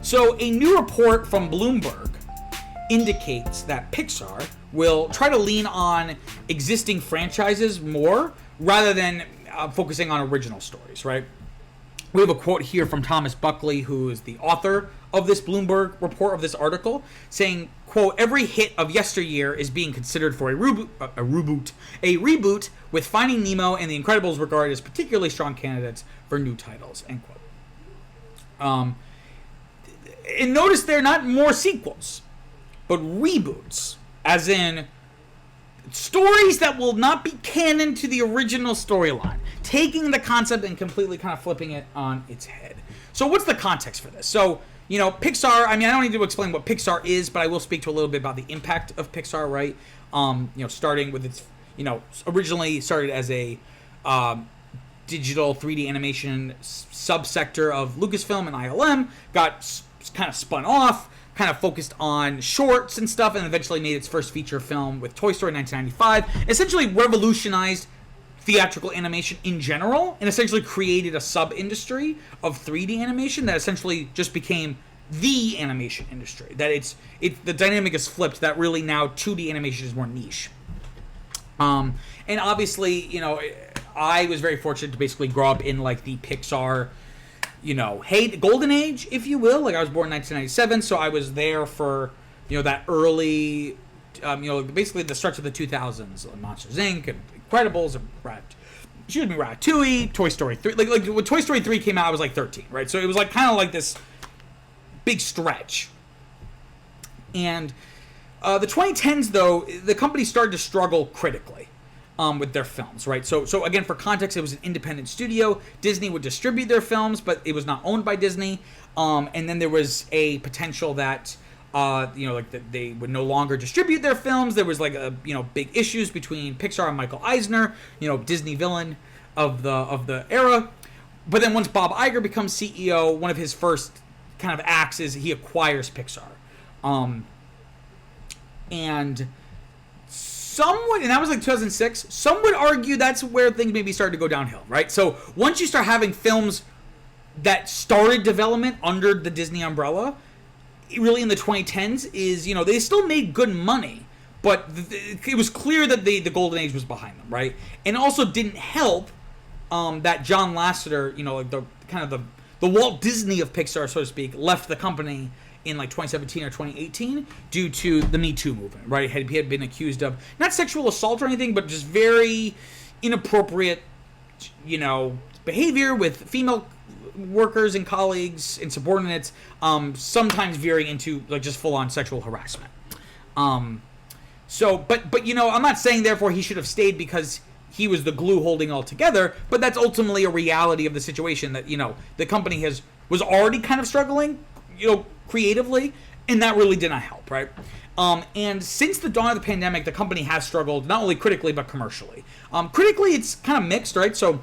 So a new report from Bloomberg indicates that Pixar will try to lean on existing franchises more rather than focusing on original stories, right? We have a quote here from Thomas Buckley, who is the author of this Bloomberg report, of this article, saying, quote, "Every hit of yesteryear is being considered for a reboot, with Finding Nemo and The Incredibles regarded as particularly strong candidates for new titles," end quote. And notice they're not more sequels, but reboots, as in stories that will not be canon to the original storyline, taking the concept and completely kind of flipping it on its head. So what's the context for this? So, Pixar, I don't need to explain what Pixar is, but I will speak to a little bit about the impact of Pixar, right? Starting with its, originally started as a digital 3D animation subsector of Lucasfilm and ILM, got kind of spun off, kind of focused on shorts and stuff, and eventually made its first feature film with Toy Story in 1995. Essentially revolutionized theatrical animation in general, and essentially created a sub-industry of 3D animation that essentially just became the animation industry. That the dynamic is flipped, that really now 2D animation is more niche. And obviously, I was very fortunate to basically grow up in like the Pixar, golden age, if you will. Like, I was born in 1997, so I was there for, that early, basically the stretch of the 2000s, Monsters Inc. and Incredibles and Ratatouille, Toy Story 3. Like when Toy Story 3 came out, I was like 13, right? So it was like kind of like this big stretch. And the 2010s, though, the company started to struggle critically with their films, right? So again, for context, it was an independent studio. Disney would distribute their films, but it was not owned by Disney. And then there was a potential that that they would no longer distribute their films. There was big issues between Pixar and Michael Eisner, Disney villain of the era. But then once Bob Iger becomes CEO, one of his first kind of acts is he acquires Pixar. And that was like 2006. Some would argue that's where things maybe started to go downhill, right? So once you start having films that started development under the Disney umbrella, really in the 2010s, is, they still made good money, but it was clear that the golden age was behind them, right? And also didn't help that John Lasseter, the Walt Disney of Pixar, so to speak, left the company in like 2017 or 2018 due to the Me Too movement, right? He had been accused of not sexual assault or anything, but just very inappropriate, behavior with female workers and colleagues and subordinates, sometimes veering into like just full-on sexual harassment. But I'm not saying therefore he should have stayed because he was the glue holding all together, but that's ultimately a reality of the situation, that the company was already kind of struggling, creatively, and that really did not help, right? And since the dawn of the pandemic, the company has struggled not only critically but commercially. Critically, it's kind of mixed, right? So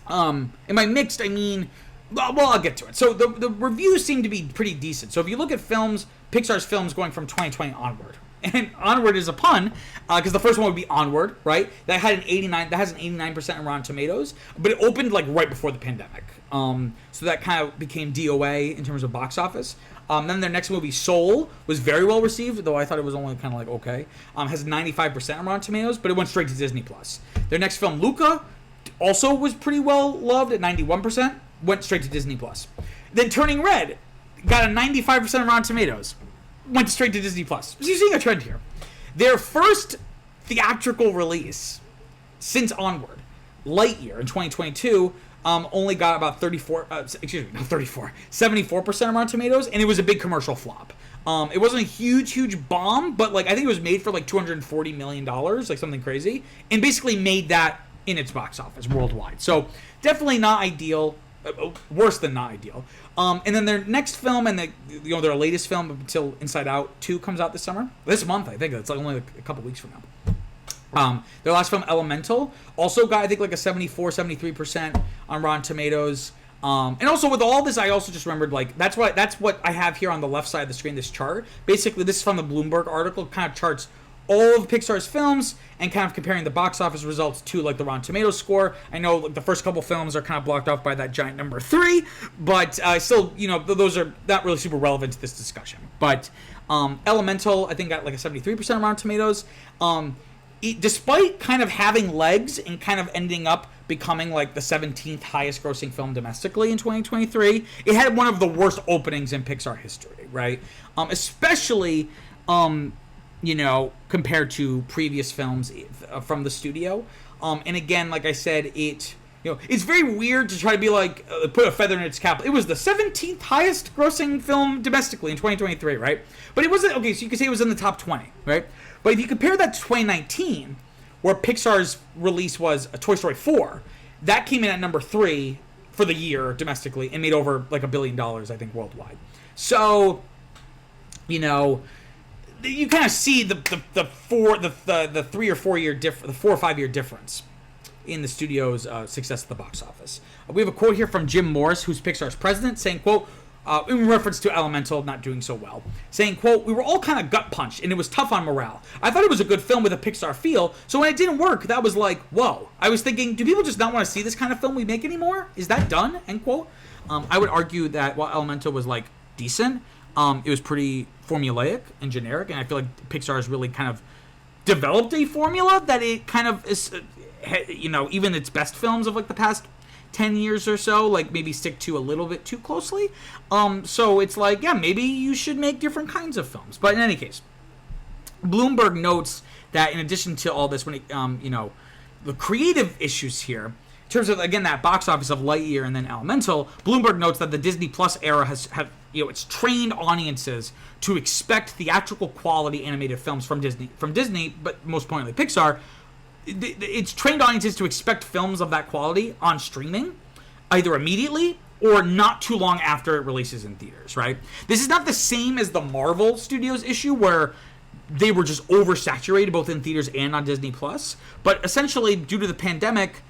and by mixed, I mean, well, I'll get to it. So the reviews seem to be pretty decent. So if you look at Pixar's films going from 2020 onward, and onward is a pun, because the first one would be Onward, right? That has an 89% in Rotten Tomatoes, but it opened like right before the pandemic. So that kind of became DOA in terms of box office. Then their next movie, Soul, was very well received, though I thought it was only kind of like okay. Has 95% in Rotten Tomatoes, but it went straight to Disney+. Their next film, Luca, also was pretty well loved at 91%, went straight to Disney+. Then Turning Red got a 95% of Rotten Tomatoes, went straight to Disney+. So you're seeing a trend here. Their first theatrical release since Onward, Lightyear in 2022, only got about 74% of Rotten Tomatoes, and it was a big commercial flop. It wasn't a huge bomb, but like I think it was made for like $240 million, like something crazy, and basically made that in its box office worldwide. So definitely not ideal, worse than not ideal. And then their next film and their latest film until Inside Out 2 comes out this month. I think it's like only a couple weeks from now. Their last film, Elemental, also got I think like a 73% on Rotten Tomatoes. And also with all this, I also just remembered like that's what I have here on the left side of the screen. This chart, basically, this is from the Bloomberg article. Kind of charts all of Pixar's films and kind of comparing the box office results to like the Rotten Tomatoes score. I know like, the first couple films are kind of blocked off by that giant number 3, but still, you know, those are not really super relevant to this discussion. But Elemental, I think, got like a 73% of Rotten Tomatoes. Despite kind of having legs and kind of ending up becoming like the 17th highest grossing film domestically in 2023, it had one of the worst openings in Pixar history, right? Especially, you know, compared to previous films from the studio. And again, like I said, it's very weird to try to be like, put a feather in its cap. It was the 17th highest grossing film domestically in 2023, right? But it wasn't, okay, so you could say it was in the top 20, right? But if you compare that to 2019, where Pixar's release was a Toy Story 4, that came in at number 3 for the year domestically and made over like $1 billion, I think, worldwide. So, you know, you kind of see the 3 or 4 year the 4 or 5 year difference in the studio's success at the box office. We have a quote here from Jim Morris, who's Pixar's president, saying, quote, in reference to Elemental not doing so well, saying, quote, "We were all kind of gut punched and it was tough on morale. I thought it was a good film with a Pixar feel, so when it didn't work, that was like, whoa. I was thinking, do people just not want to see this kind of film we make anymore? Is that done?" End quote. I would argue that while Elemental was like decent, it was pretty formulaic and generic, and I feel like Pixar has really kind of developed a formula that it kind of is, you know, even its best films of like the past 10 years or so, like maybe stick to a little bit too closely. So it's like, yeah, maybe you should make different kinds of films. But in any case, Bloomberg notes that in addition to all this, when it, you know, the creative issues here, in terms of, again, that box office of Lightyear and then Elemental, Bloomberg notes that the Disney Plus era has you know, it's trained audiences to expect theatrical quality animated films from Disney, but most importantly Pixar. It's trained audiences to expect films of that quality on streaming, either immediately or not too long after it releases in theaters, right? This is not the same as the Marvel Studios issue where they were just oversaturated both in theaters and on Disney Plus. But essentially, due to the pandemic,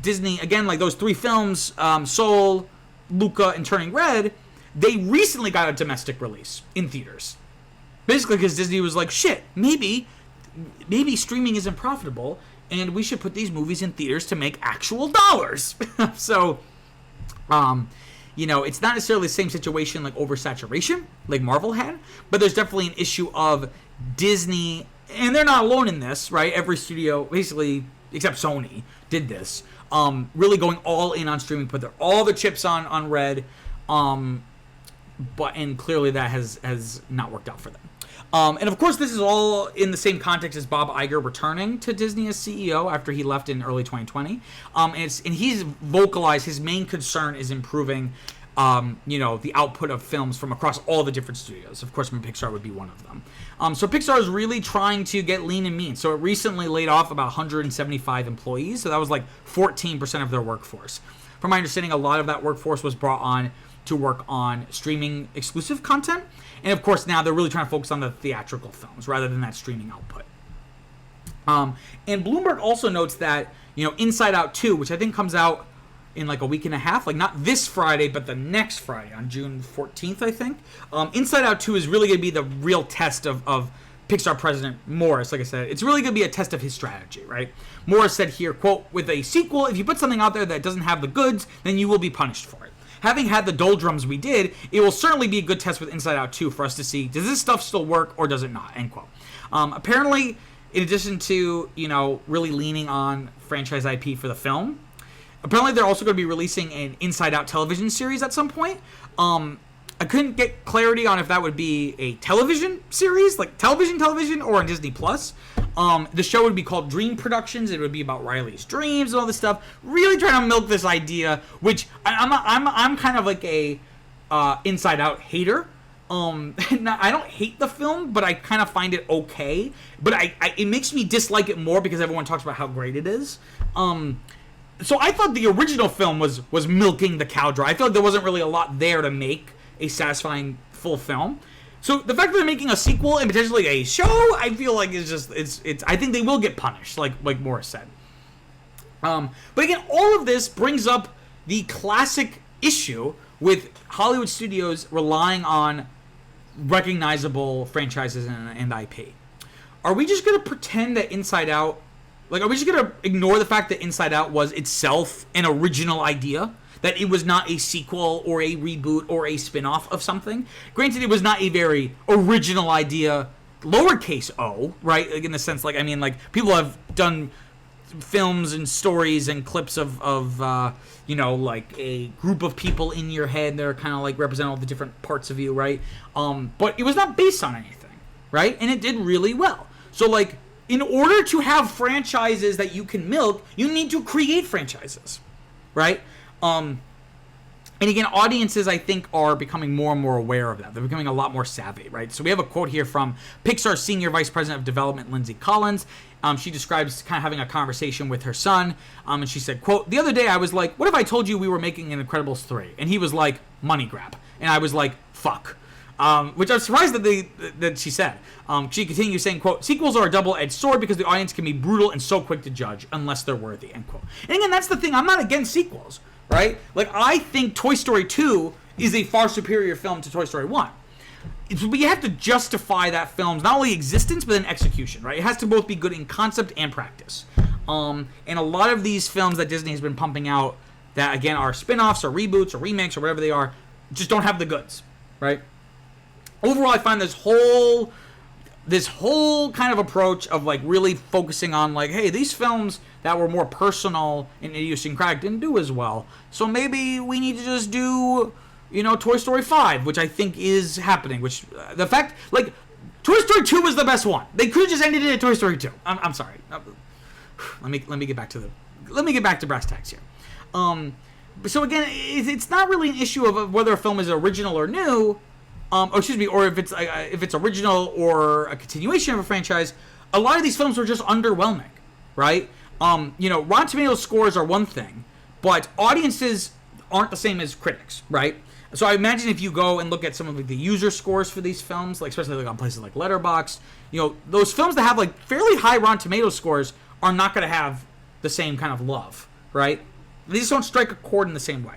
Disney, again, like those 3 films, Soul, Luca, and Turning Red, they recently got a domestic release in theaters. Basically because Disney was like, shit, maybe streaming isn't profitable, and we should put these movies in theaters to make actual dollars. So, you know, it's not necessarily the same situation like oversaturation, like Marvel had, but there's definitely an issue of Disney, and they're not alone in this, right? Every studio, basically, except Sony, did this. Really going all in on streaming, put all the chips on Red, and clearly that has not worked out for them. And of course, this is all in the same context as Bob Iger returning to Disney as CEO after he left in early 2020. And he's vocalized his main concern is improving, you know, the output of films from across all the different studios. Of course, Pixar would be one of them. So Pixar is really trying to get lean and mean. So it recently laid off about 175 employees. So that was like 14% of their workforce. From my understanding, a lot of that workforce was brought on to work on streaming exclusive content. And of course, now they're really trying to focus on the theatrical films rather than that streaming output. And Bloomberg also notes that, you know, Inside Out 2, which I think comes out in like a week and a half, like not this Friday, but the next Friday on June 14th, I think. Inside Out 2 is really going to be the real test of Pixar president Morris. Like I said, it's really going to be a test of his strategy, right? Morris said here, quote, "With a sequel, if you put something out there that doesn't have the goods, then you will be punished for it. Having had the doldrums we did, it will certainly be a good test with Inside Out 2 for us to see, does this stuff still work or does it not?" End quote. Apparently, in addition to, you know, really leaning on franchise IP for the film, apparently they're also going to be releasing an Inside Out television series at some point. I couldn't get clarity on if that would be a television series, like television, or on Disney Plus. The show would be called Dream Productions. It would be about Riley's dreams and all this stuff. Really trying to milk this idea, which I'm kind of like a Inside Out hater. I don't hate the film, but I kind of find it okay. But it makes me dislike it more because everyone talks about how great it is. So I thought the original film was milking the cow dry. I feel like there wasn't really a lot there to make a satisfying full film. So the fact that they're making a sequel and potentially a show, I feel like is just it's. I think they will get punished, like Morris said. But again, all of this brings up the classic issue with Hollywood studios relying on recognizable franchises and IP. are we just going to pretend that Inside Out, like, are we just going to ignore the fact that Inside Out was itself an original idea? That it was not a sequel or a reboot or a spin-off of something? Granted, it was not a very original idea, lowercase o, right? Like, in the sense, like, I mean, like, people have done films and stories and clips of you know, like a group of people in your head that are kind of like represent all the different parts of you, right? But it was not based on anything, right? And it did really well. So, like, in order to have franchises that you can milk, you need to create franchises, right? And again, audiences, I think, are becoming more and more aware of that. They're becoming a lot more savvy, right? So we have a quote here from Pixar's Senior Vice President of Development, Lindsay Collins. She describes kind of having a conversation with her son, and she said, quote, "The other day I was like, what if I told you we were making an Incredibles 3? And he was like, money grab. And I was like, fuck." Which I'm surprised that she said. She continues saying, quote, "Sequels are a double-edged sword because the audience can be brutal and so quick to judge unless they're worthy," end quote. And again, that's the thing. I'm not against sequels, right? Like, I think Toy Story 2 is a far superior film to Toy Story 1. But you have to justify that film's not only existence, but then execution, right? It has to both be good in concept and practice. And a lot of these films that Disney has been pumping out that, again, are spin-offs or reboots or remakes or whatever they are, just don't have the goods, right? Overall, I find this whole kind of approach of, like, really focusing on, like, hey, these films that were more personal and idiosyncratic didn't do as well, so maybe we need to just do, you know, Toy Story 5, which I think is happening, which, the fact, like, Toy Story 2 was the best one. They could have just ended it at Toy Story 2. I'm sorry. Let me get back to brass tacks here. So again, it's not really an issue of whether a film is original or new, or if it's original or a continuation of a franchise. A lot of these films were just underwhelming, right? You know, Rotten Tomatoes scores are one thing, but audiences aren't the same as critics, right? So I imagine if you go and look at some of the user scores for these films, like especially like on places like Letterboxd, you know, those films that have like fairly high Rotten Tomatoes scores are not going to have the same kind of love, right? They just don't strike a chord in the same way.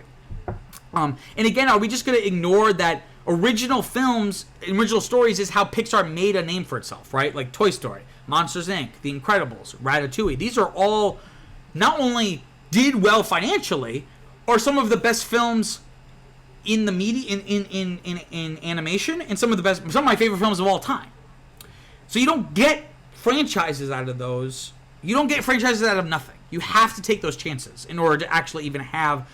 And again, are we just going to ignore that original films, original stories is how Pixar made a name for itself, right? Like Toy Story, Monsters, Inc., The Incredibles, Ratatouille. These are all not only did well financially, are some of the best films in the media, in animation, and some of my favorite films of all time. So you don't get franchises out of those. You don't get franchises out of nothing. You have to take those chances in order to actually even have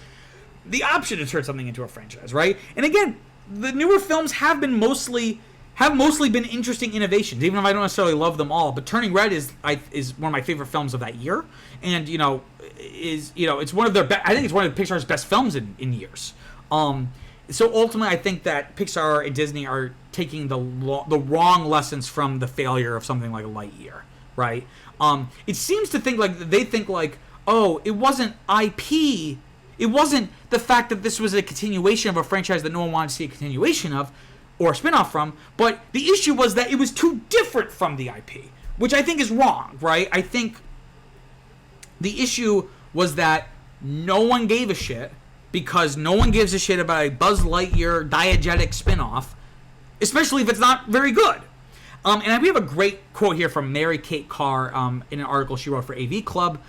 the option to turn something into a franchise, right? And again, the newer films have mostly been interesting innovations, even if I don't necessarily love them all. But Turning Red is one of my favorite films of that year, and it's one of I think it's one of Pixar's best films in years. So ultimately, I think that Pixar and Disney are taking the wrong lessons from the failure of something like Lightyear, right? It seems to think like they think like, oh, it wasn't IP. It wasn't the fact that this was a continuation of a franchise that no one wanted to see a continuation of or a spinoff from, but the issue was that it was too different from the IP, which I think is wrong, right? I think the issue was that no one gave a shit because no one gives a shit about a Buzz Lightyear diegetic spinoff, especially if it's not very good. And we have a great quote here from Mary Kate Carr in an article she wrote for AV Club,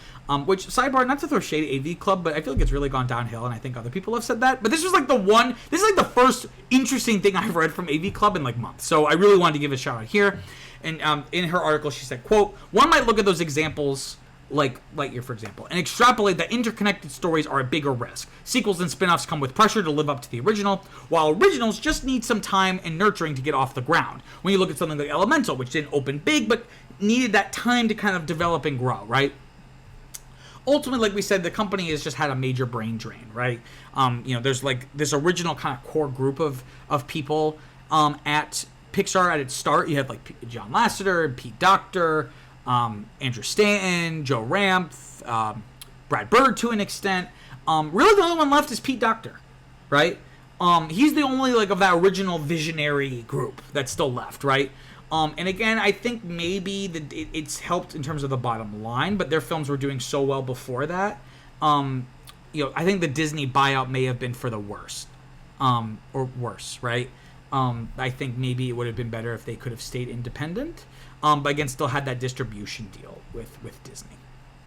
which, sidebar, not to throw shade at AV Club, but I feel like it's really gone downhill, and I think other people have said that. But this is like the first interesting thing I've read from AV Club in like months. So I really wanted to give a shout out here. And in her article, she said, quote, "One might look at those examples, like Lightyear, for example, and extrapolate that interconnected stories are a bigger risk. Sequels and spin-offs come with pressure to live up to the original, while originals just need some time and nurturing to get off the ground. When you look at something like Elemental, which didn't open big, but needed that time to kind of develop and grow, right? Ultimately, like we said, the company has just had a major brain drain, right? There's like this original kind of core group of people at Pixar at its start. You had like John Lasseter, Pete Docter, Andrew Stanton, Joe Ramp, Brad Bird to an extent. Really the only one left is Pete Docter, right? He's the only like of that original visionary group that's still left, right? And again, I think maybe it's helped in terms of the bottom line, but their films were doing so well before that. I think the Disney buyout may have been for the worst, or worse, right? I think maybe it would have been better if they could have stayed independent. but again, still had that distribution deal with Disney.